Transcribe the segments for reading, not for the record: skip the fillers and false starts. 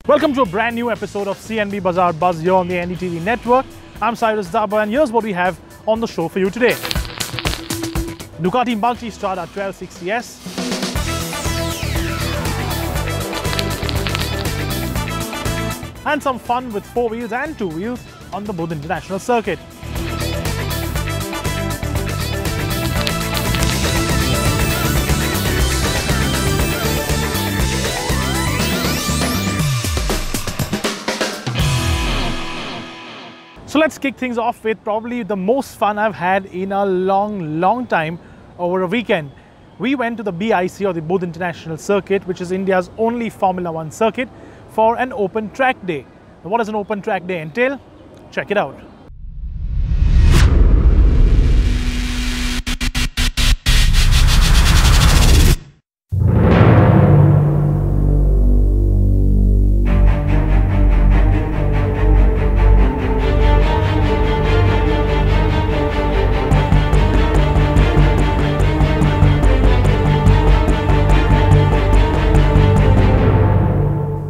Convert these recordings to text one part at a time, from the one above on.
Welcome to a brand new episode of CNB Bazaar Buzz here on the NDTV network. I'm Cyrus Daba and here's what we have on the show for you today. Ducati Multistrada 1260S, and some fun with 4 wheels and 2 wheels on the Buddh International Circuit. So let's kick things off with probably the most fun I've had in a long time over a weekend. We went to the BIC, or the Buddh International Circuit, which is India's only Formula 1 circuit, for an open track day. Now, what does an open track day entail? Check it out.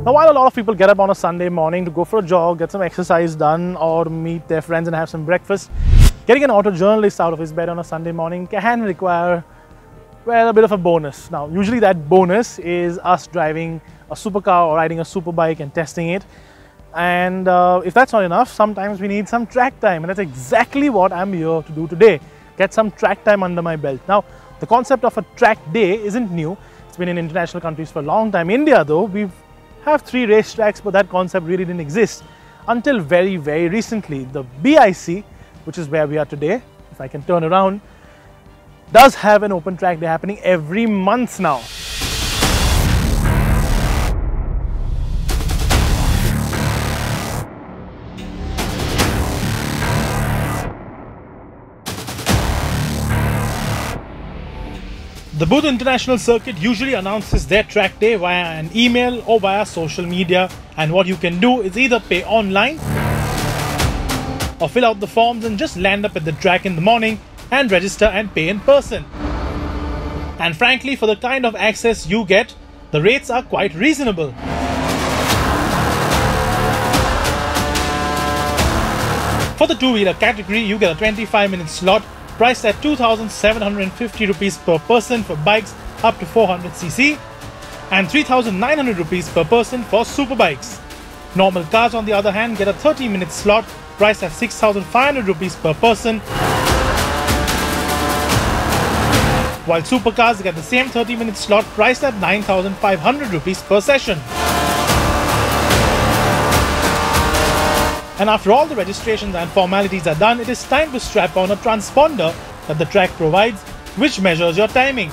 Now, while a lot of people get up on a Sunday morning to go for a jog, get some exercise done, or meet their friends and have some breakfast, getting an auto journalist out of his bed on a Sunday morning can require, well, a bit of a bonus. Now, usually that bonus is us driving a supercar or riding a superbike and testing it. And if that's not enough, sometimes we need some track time, and that's exactly what I'm here to do today. Get some track time under my belt. Now, the concept of a track day isn't new. It's been in international countries for a long time. India, though, we have 3 racetracks, but that concept really didn't exist until very recently. The BIC, which is where we are today, if I can turn around, does have an open track day happening every month now. The Buddh International Circuit usually announces their track day via an email or via social media, and what you can do is either pay online or fill out the forms and just land up at the track in the morning and register and pay in person. And frankly, for the kind of access you get, the rates are quite reasonable. For the 2-wheeler category, you get a 25-minute slot priced at 2,750 rupees per person for bikes up to 400cc and 3,900 rupees per person for super bikes. Normal cars, on the other hand, get a 30-minute slot priced at 6,500 rupees per person, while supercars get the same 30-minute slot priced at 9,500 rupees per session. And after all the registrations and formalities are done, it is time to strap on a transponder that the track provides, which measures your timing.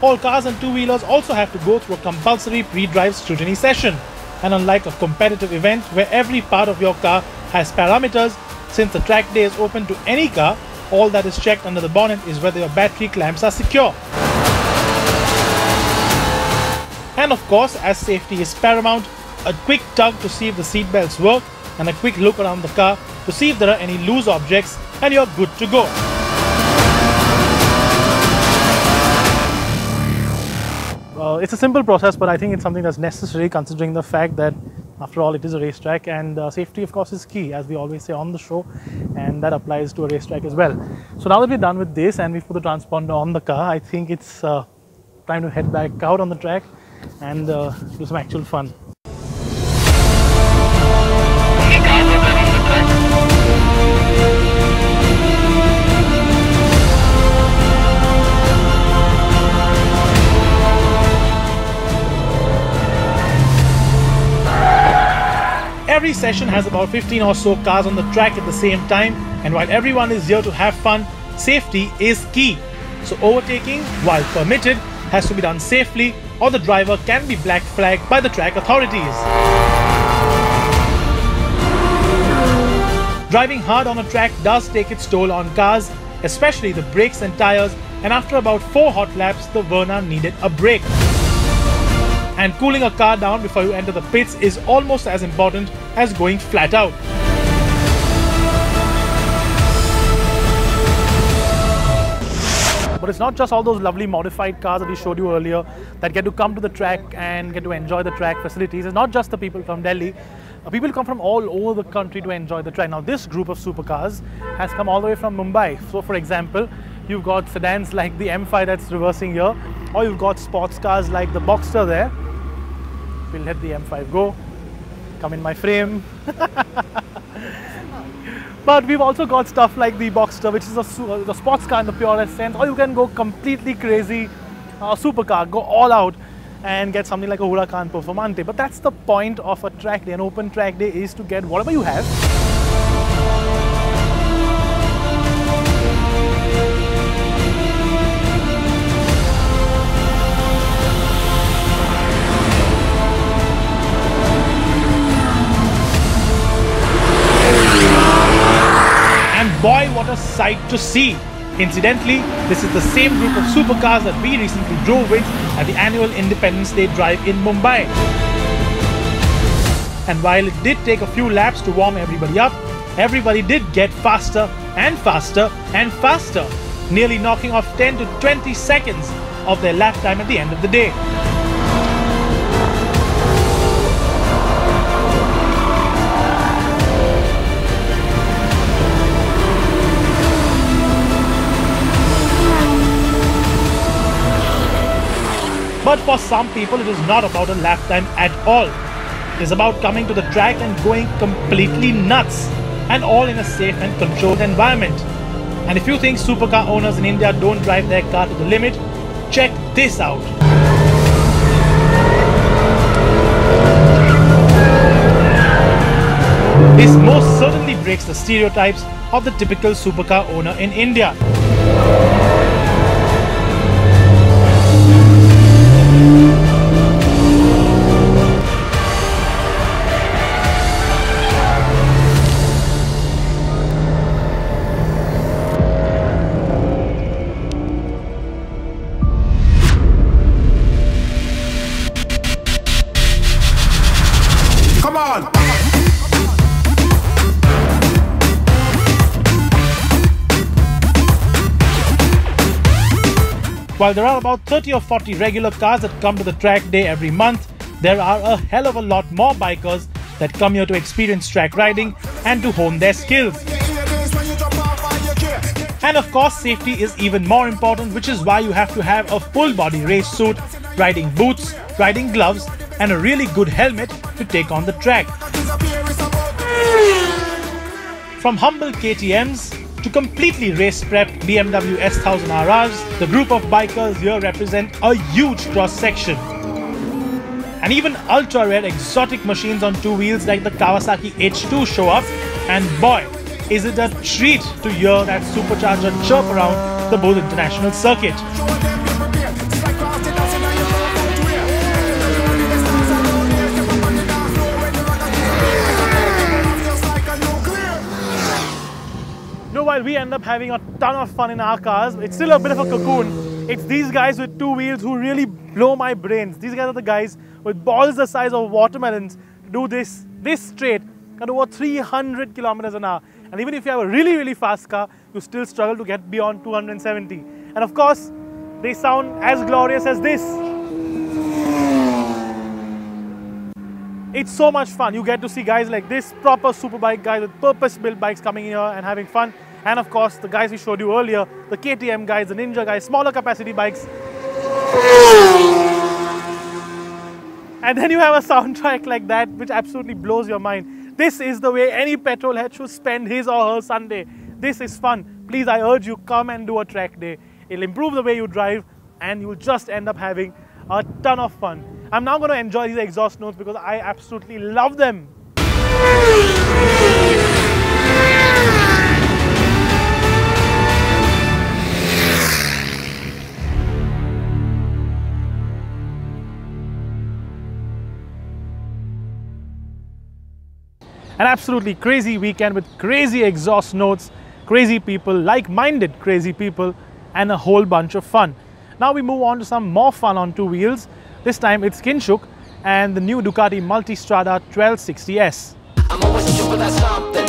All cars and 2-wheelers also have to go through a compulsory pre-drive scrutiny session. And unlike a competitive event where every part of your car has parameters, since the track day is open to any car, all that is checked under the bonnet is whether your battery clamps are secure. And of course, as safety is paramount, a quick tug to see if the seat belts work and a quick look around the car to see if there are any loose objects, and you're good to go. It's a simple process, but I think it's something that's necessary considering the fact that after all it is a racetrack, and safety of course is key, as we always say on the show, and that applies to a racetrack as well. So now that we're done with this and we've put the transponder on the car, I think it's time to head back out on the track and do some actual fun. Every session has about 15 or so cars on the track at the same time, and while everyone is here to have fun, safety is key. So overtaking, while permitted, has to be done safely, or the driver can be black flagged by the track authorities. Driving hard on a track does take its toll on cars, especially the brakes and tires, and after about 4 hot laps, the Verna needed a break. And cooling a car down before you enter the pits is almost as important as going flat out. But it's not just all those lovely modified cars that we showed you earlier that get to come to the track and get to enjoy the track facilities. It's not just the people from Delhi. People come from all over the country to enjoy the track. Now this group of supercars has come all the way from Mumbai. So for example, you've got sedans like the M5 that's reversing here, or you've got sports cars like the Boxster there. We'll let the M5 go. Come in my frame. But we've also got stuff like the Boxster, which is the sports car in the purest sense, or you can go completely crazy supercar, go all out and get something like a Huracan Performante. But that's the point of a track day. An open track day is to get whatever you have. And boy, what a sight to see! Incidentally, this is the same group of supercars that we recently drove with at the annual Independence Day drive in Mumbai. And while it did take a few laps to warm everybody up, everybody did get faster and faster and faster, nearly knocking off 10 to 20 seconds of their lap time at the end of the day. But for some people, it is not about a lap time at all. It is about coming to the track and going completely nuts, and all in a safe and controlled environment. And if you think supercar owners in India don't drive their car to the limit, check this out. This most certainly breaks the stereotypes of the typical supercar owner in India. While there are about 30 or 40 regular cars that come to the track day every month, there are a hell of a lot more bikers that come here to experience track riding and to hone their skills. And of course, safety is even more important, which is why you have to have a full body race suit, riding boots, riding gloves, and a really good helmet to take on the track. From humble KTMs to completely race-prepped BMW S1000 RRs, the group of bikers here represent a huge cross-section. And even ultra-rare exotic machines on two wheels like the Kawasaki H2 show up, and boy, is it a treat to hear that supercharger chirp around the Buddh International Circuit. While we end up having a ton of fun in our cars, it's still a bit of a cocoon. It's these guys with two wheels who really blow my brains. These guys are the guys with balls the size of watermelons to do this straight at over 300 kilometers an hour. And even if you have a really fast car, you still struggle to get beyond 270. And of course, they sound as glorious as this. It's so much fun. You get to see guys like this, proper superbike guys with purpose-built bikes coming here and having fun. And of course, the guys we showed you earlier, the KTM guys, the Ninja guys, smaller capacity bikes. And then you have a soundtrack like that, which absolutely blows your mind. This is the way any petrol head should spend his or her Sunday. This is fun. Please, I urge you, come and do a track day. It'll improve the way you drive, and you'll just end up having a ton of fun. I'm now going to enjoy these exhaust notes because I absolutely love them. An absolutely crazy weekend with crazy exhaust notes, crazy people, like-minded crazy people, and a whole bunch of fun. Now we move on to some more fun on two wheels. This time it's Kinshuk and the new Ducati Multistrada 1260S. I'm always searching for that something.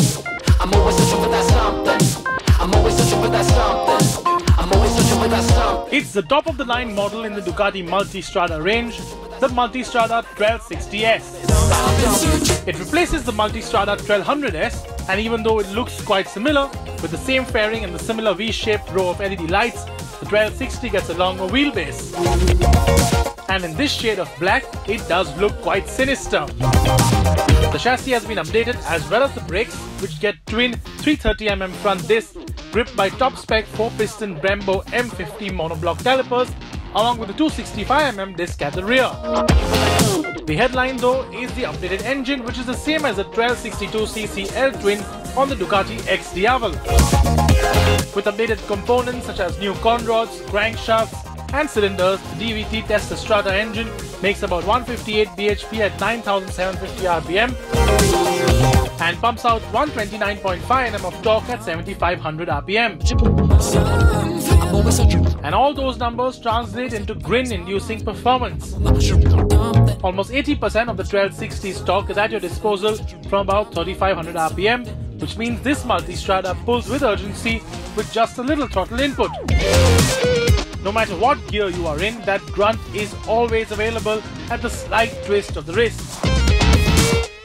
I'm always searching for that something. I'm always searching for that something. I'm always searching for that something. It's the top of the line model in the Ducati Multistrada range, the Multistrada 1260S. It replaces the Multistrada 1200S, and even though it looks quite similar, with the same fairing and the similar V-shaped row of LED lights, the 1260 gets a longer wheelbase. And in this shade of black, it does look quite sinister. The chassis has been updated as well as the brakes, which get twin 330mm front discs gripped by top-spec 4-piston Brembo M50 monoblock calipers, along with the 265mm disc at the rear. The headline though is the updated engine, which is the same as the 1262cc L-twin on the Ducati X Diavel. With updated components such as new conrods, crankshafts and cylinders, the DVT Multistrada engine makes about 158 bhp at 9,750 rpm and pumps out 129.5 Nm of torque at 7,500 rpm. And all those numbers translate into grin-inducing performance. Almost 80% of the 1260 stock is at your disposal from about 3,500 rpm, which means this Multistrada pulls with urgency with just a little throttle input. No matter what gear you are in, that grunt is always available at the slight twist of the wrist.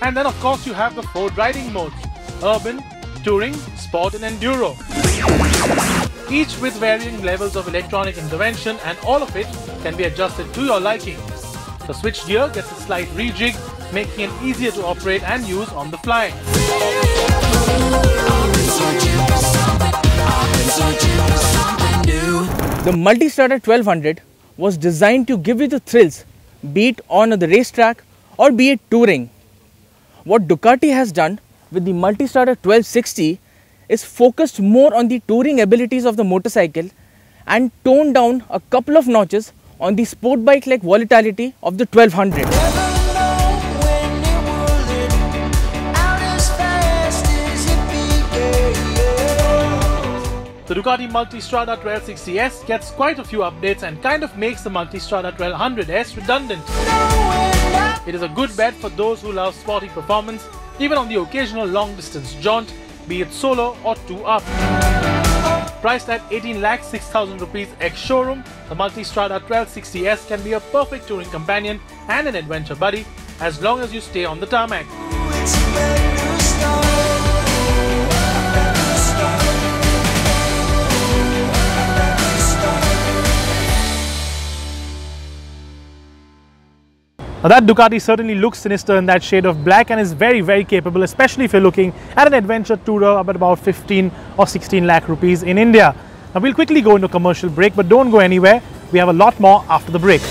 And then of course you have the 4 riding modes: Urban, Touring, Sport and Enduro. Each with varying levels of electronic intervention, and all of it can be adjusted to your liking. The switch gear gets a slight rejig, making it easier to operate and use on the fly. The Multistrada 1200 was designed to give you the thrills, be it on the racetrack or be it touring. What Ducati has done with the Multistrada 1260 is focused more on the touring abilities of the motorcycle and toned down a couple of notches on the sport bike-like volatility of the 1200. The Ducati Multistrada 1260S gets quite a few updates and kind of makes the Multistrada 1200S redundant. It is a good bet for those who love sporty performance, even on the occasional long-distance jaunt, be it solo or 2-up. Priced at 18,06,000 rupees ex-showroom, the Multistrada 1260S can be a perfect touring companion and an adventure buddy as long as you stay on the tarmac. Now that Ducati certainly looks sinister in that shade of black and is very capable, especially if you're looking at an adventure tourer at about 15 or 16 lakh rupees in India. Now we'll quickly go into a commercial break, but don't go anywhere. We have a lot more after the break.